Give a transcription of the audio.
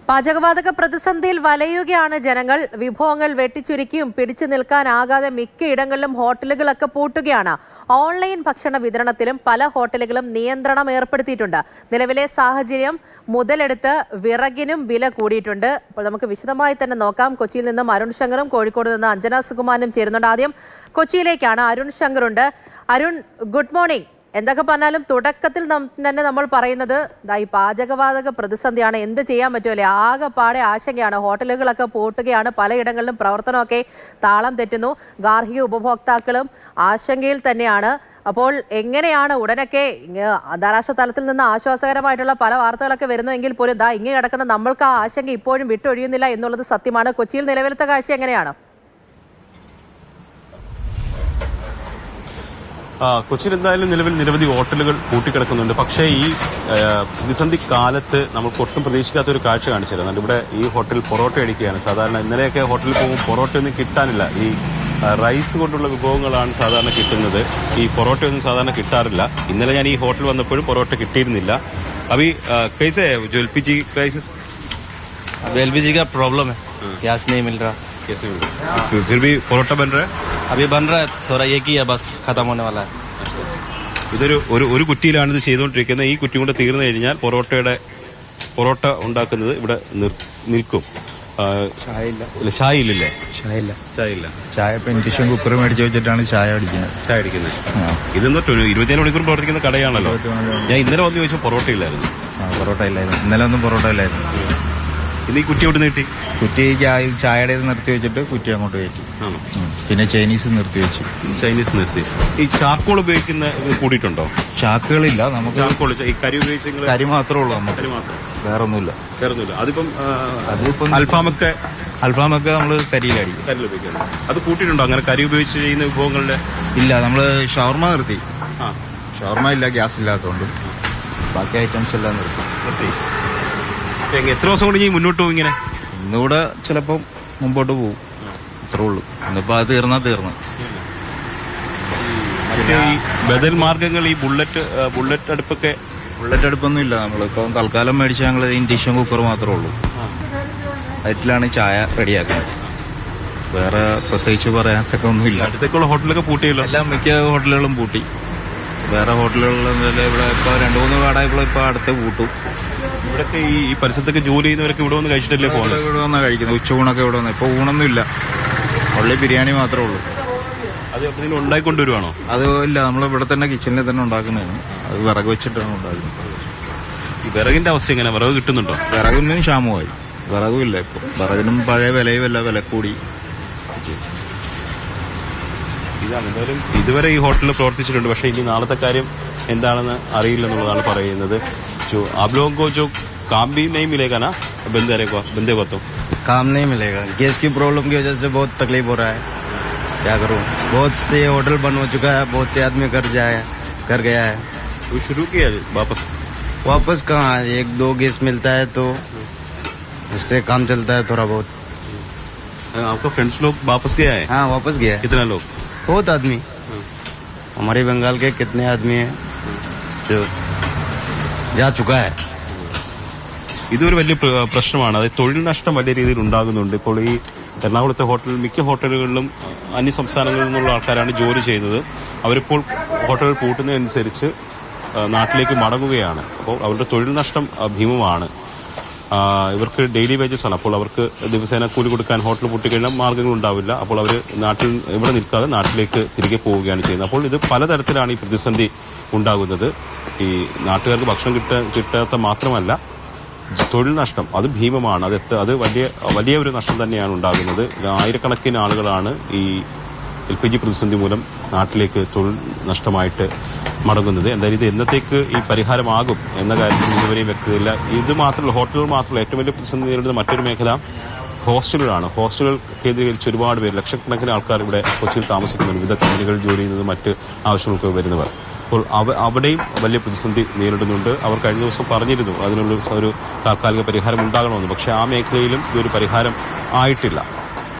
പാചകവാതക പ്രതിസന്ധിയിൽ വലയുകയാണ് ജനങ്ങൾ. വിഭവങ്ങൾ വെട്ടിച്ചുരുക്കിയും പിടിച്ചു നിൽക്കാനാകാതെ മിക്കയിടങ്ങളിലും ഹോട്ടലുകളൊക്കെ പൂട്ടുകയാണ്. ഓൺലൈൻ ഭക്ഷണ വിതരണത്തിലും പല ഹോട്ടലുകളും നിയന്ത്രണം ഏർപ്പെടുത്തിയിട്ടുണ്ട്. നിലവിലെ സാഹചര്യം മുതലെടുത്ത് വിറകിനും വില കൂടിയിട്ടുണ്ട്. അപ്പോൾ നമുക്ക് വിശദമായി തന്നെ നോക്കാം. കൊച്ചിയിൽ നിന്നും അരുൺ ശങ്കറും കോഴിക്കോട് നിന്ന് അഞ്ജന സുകുമാരനും ചേരുന്നുണ്ട്. ആദ്യം കൊച്ചിയിലേക്കാണ്. അരുൺ ശങ്കറുണ്ട്. Arun, good morning. എന്തൊക്കെ പറഞ്ഞാലും തുടക്കത്തിൽ തന്നെ നമ്മൾ പറയുന്നത് ഈ പാചകവാതക പ്രതിസന്ധിയാണ്. എന്ത് ചെയ്യാൻ പറ്റുമല്ലേ? ആകെപ്പാടെ ആശങ്കയാണ്. ഹോട്ടലുകളൊക്കെ പൂട്ടുകയാണ്. പലയിടങ്ങളിലും പ്രവർത്തനമൊക്കെ താളം തെറ്റുന്നു. ഗാർഹിക ഉപഭോക്താക്കളും ആശങ്കയിൽ തന്നെയാണ്. അപ്പോൾ എങ്ങനെയാണ് ഉടനൊക്കെ അന്താരാഷ്ട്ര തലത്തിൽ നിന്ന് ആശ്വാസകരമായിട്ടുള്ള പല വാർത്തകളൊക്കെ വരുന്നുവെങ്കിൽ പോലും ഇങ്ങനെ കിടക്കുന്ന നമ്മൾക്ക് ആ ആശങ്ക ഇപ്പോഴും വിട്ടൊഴിയുന്നില്ല എന്നുള്ളത് സത്യമാണ്. കൊച്ചിയിൽ നിലവിലത്തെ കാഴ്ച എങ്ങനെയാണ്? കൊച്ചിയിൽ എന്തായാലും നിലവിൽ നിരവധി ഹോട്ടലുകൾ പൂട്ടിക്കിടക്കുന്നുണ്ട്. പക്ഷേ ഈ പ്രതിസന്ധി കാലത്ത് നമുക്ക് ഒട്ടും പ്രതീക്ഷിക്കാത്ത ഒരു കാഴ്ച കാണിച്ചു തരുന്നുണ്ട്. ഇവിടെ ഈ ഹോട്ടൽ പൊറോട്ട അടിക്കുകയാണ്. സാധാരണ ഇന്നലെയൊക്കെ ഹോട്ടലിൽ പോകുമ്പോൾ പൊറോട്ടയൊന്നും കിട്ടാനില്ല. ഈ റൈസ് കൊണ്ടുള്ള വിഭവങ്ങളാണ് സാധാരണ കിട്ടുന്നത്. ഈ പൊറോട്ടയൊന്നും സാധാരണ കിട്ടാറില്ല. ഇന്നലെ ഞാൻ ഈ ഹോട്ടൽ വന്നപ്പോഴും പൊറോട്ട കിട്ടിയിരുന്നില്ല. अभी कैसे है जो एलपीजी क्राइसिस? अब एलपीजी का प्रॉब्लम है, गैस नहीं मिल रहा. कैसे मिल रहा? फिर भी परोठा बन रहा है? अभी बन रहा है, थोड़ा एक ही है, बस खत्म होने वाला है. ഒരു കുറ്റിയിലാണ് ഇത് ചെയ്തുകൊണ്ടിരിക്കുന്നത്. ഈ കുറ്റി കൊണ്ട് തീർന്നു കഴിഞ്ഞാൽ പൊറോട്ട ഉണ്ടാക്കുന്നത് ഇവിടെ നിൽക്കും. ചായ ഇല്ലല്ലേ? ചായ ഇപ്പൊ ഇൻഡക്ഷൻ കുക്കർ മേടിച്ച് വെച്ചിട്ടാണ് ചായ അടിക്കുന്നത്. ഇതൊന്നും 24 മണിക്കൂർ പ്രവർത്തിക്കുന്ന കടയാണല്ലോ. ഞാൻ ഇന്നലെ വന്ന് ചോദിച്ചാൽ പൊറോട്ട ഇല്ലായിരുന്നു. ഇന്നലെ ഒന്നും പൊറോട്ട ഇല്ലായിരുന്നു. ഇന്ന് ഈ കുറ്റി കൊണ്ട് നീട്ടി. കുറ്റി ചായയുടെ നിർത്തി വെച്ചിട്ട് കുറ്റി അങ്ങോട്ട് കയറ്റി. പിന്നെ ചൈനീസ് നിർത്തി. ഈ ചാക്കോൾ ഉപയോഗിക്കുന്ന കൂടിയിട്ടുണ്ടോ? ചാക്കുകളില്ല നമുക്ക്. ചാക്കോൾ ഈ കരി ഉപയോഗിച്ച് കരി മാത്രമേ ഉള്ളൂ നമുക്ക്. വേറെ ഒന്നുമില്ല. അതിപ്പം അൽഫാമൊക്കെ നമ്മള് കരിയിലടിക്കും. അത് കൂട്ടിയിട്ടുണ്ടോ അങ്ങനെ കരി ഉപയോഗിച്ച് ചെയ്യുന്ന വിഭവങ്ങളുടെ? ഇല്ല, നമ്മള് ഷവർമ നിർത്തി. ഷവർമ ഇല്ല, ഗ്യാസ് ഇല്ലാത്തതുകൊണ്ട്. ബാക്കി ഐറ്റംസ് എല്ലാം നിർത്തി. എത്ര ദിവസം കൊണ്ട് മുന്നോട്ട് പോകും ഇങ്ങനെ? ഇന്നുകൂടെ ചിലപ്പം മുമ്പോട്ട് പോകും. അത്രേ ഉള്ളൂ. ഇന്നിപ്പോ അത് തീർന്നു. ബദൽ മാർഗങ്ങൾ ഈ ബുള്ളറ്റ് അടുപ്പൊന്നും ഇല്ല. നമ്മളിപ്പോ തൽക്കാലം മേടിച്ച ഞങ്ങൾ ഇൻഡക്ഷൻ കുക്കർ മാത്രമേ ഉള്ളൂ. അതിലാണ് ചായ റെഡിയാക്കുന്നത്. വേറെ പ്രത്യേകിച്ച് പറയാത്തൊക്കെ ഒന്നുമില്ല. അടുത്തേക്കുള്ള ഹോട്ടലൊക്കെ പൂട്ടിയല്ലോ. എല്ലാം മിക്ക ഹോട്ടലുകളും പൂട്ടി. വേറെ ഹോട്ടലുകളിൽ ഇവിടെ ഇപ്പൊ 2-3 കടകളെ ഇപ്പൊ അടുത്ത് പൂട്ടും. ഇവിടൊക്കെ ഈ പരിസരത്തൊക്കെ ജോലി ചെയ്യുന്നവരൊക്കെ ഇവിടെ വന്ന് കഴിച്ചിട്ടല്ലേ പോകുന്നത്? ഇവിടെ വന്നാ കഴിക്കുന്നത്. ഉച്ചയൂണൊക്കെ ഇവിടെ വന്ന്. ഇപ്പൊ ഊണൊന്നും ഇല്ല, ഉള്ളി ബിരിയാണി മാത്രമേ ഉള്ളൂ. അത് ഉണ്ടായിക്കൊണ്ടുവരുവാണോ? അത് ഇല്ല, നമ്മൾ ഇവിടെ തന്നെ കിച്ചണിൽ തന്നെ ഉണ്ടാക്കുന്നതാണ്. അത് വിറക് വെച്ചിട്ടാണ് ഉണ്ടാക്കുന്നത്. ഈ വിറകിന്റെ അവസ്ഥ എങ്ങനെ? വിറക് കിട്ടുന്നുണ്ടോ? വിറകിനും ക്ഷാമമായി. വിറകും ഇല്ല ഇപ്പൊ. വിറകിനും പഴയ വിലയുമല്ല, വില കൂടി. ഇതാണ് എന്തായാലും ഇതുവരെ ഈ ഹോട്ടലിൽ പ്രവർത്തിച്ചിട്ടുണ്ട്. പക്ഷേ ഇനി നാളത്തെ കാര്യം എന്താണെന്ന് അറിയില്ലെന്നുള്ളതാണ് പറയുന്നത്. आप लोगों को जो काम भी नहीं मिलेगा ना बंदे को? तो काम नहीं मिलेगा. गैस की प्रॉब्लम की वजह से बहुत तकलीफ हो रहा है. क्या करूं? बहुत से होटल बंद हो चुका है. बहुत से आदमी घर गया है. वो शुरू किया वापस कहाँ? 1-2 गैस मिलता है तो उससे काम चलता है थोड़ा बहुत. आपका फ्रेंड्स लोग वापस गया है? हाँ, वापस गया है. कितना लोग? बहुत आदमी. हमारे बंगाल के कितने आदमी हैं जो जा चुका है. ഇതൊരു വലിയ പ്രശ്നമാണ്. അതായത് തൊഴിൽ നഷ്ടം വലിയ രീതിയിൽ ഉണ്ടാകുന്നുണ്ട്. ഇപ്പോൾ ഈ എറണാകുളത്തെ മിക്ക ഹോട്ടലുകളിലും അന്യ സംസ്ഥാനങ്ങളിൽ നിന്നുള്ള ആൾക്കാരാണ് ജോലി ചെയ്യുന്നത്. അവരിപ്പോൾ ഹോട്ടലുകൾ പൂട്ടുന്നതനുസരിച്ച് നാട്ടിലേക്ക് മടങ്ങുകയാണ്. അപ്പോൾ അവരുടെ തൊഴിൽ നഷ്ടം ഭീമമാണ്. ഇവർക്ക് ഡെയിലി വേജസ് ആണ്. അപ്പോൾ അവർക്ക് ദിവസേന കൂലി കൊടുക്കാൻ ഹോട്ടൽ പൂട്ടിക്കഴിഞ്ഞാൽ മാർഗ്ഗങ്ങൾ ഉണ്ടാവില്ല. അപ്പോൾ അവർ ഇവിടെ നിൽക്കാതെ നാട്ടിലേക്ക് തിരികെ പോവുകയാണ് ചെയ്യുന്നത്. അപ്പോൾ ഇത് പലതരത്തിലാണ് ഈ പ്രതിസന്ധി ഉണ്ടാകുന്നത്. ഈ നാട്ടുകാർക്ക് ഭക്ഷണം കിട്ടാത്ത മാത്രമല്ല, തൊഴിൽ നഷ്ടം അത് ഭീമമാണ്. അത് വലിയ ഒരു നഷ്ടം തന്നെയാണ് ഉണ്ടാകുന്നത്. ആയിരക്കണക്കിന് ആളുകളാണ് ഈ LPG പ്രതിസന്ധി മൂലം നാട്ടിലേക്ക് തൊഴിൽ നഷ്ടമായിട്ട് മടങ്ങുന്നത്. എന്തായാലും ഇത് എന്നത്തേക്ക് ഈ പരിഹാരമാകും എന്ന കാര്യത്തിൽ ഇതുവരെയും വ്യക്തതയില്ല. ഇത് മാത്രമല്ല, ഹോട്ടലുകൾ മാത്രമല്ല, ഏറ്റവും വലിയ പ്രതിസന്ധി നേരിടുന്ന മറ്റൊരു മേഖല ഹോസ്റ്റലുകളാണ്. ഹോസ്റ്റലുകൾ കേന്ദ്രീകരിച്ച് ഒരുപാട് പേര്, ലക്ഷക്കണക്കിന് ആൾക്കാർ ഇവിടെ കൊച്ചിയിൽ താമസിക്കുന്നുണ്ട്. വിവിധ കമ്പനികൾ ജോലി ചെയ്യുന്നത്, മറ്റ് ആവശ്യങ്ങൾക്ക് വരുന്നവർ. അപ്പോൾ അവിടെയും വലിയ പ്രതിസന്ധി നേരിടുന്നുണ്ട്. അവർ കഴിഞ്ഞ ദിവസം പറഞ്ഞിരുന്നു അതിനുള്ള ഒരു താൽക്കാലിക പരിഹാരം ഉണ്ടാകണമെന്ന്. പക്ഷേ ആ മേഖലയിലും ഇതൊരു പരിഹാരം ആയിട്ടില്ല.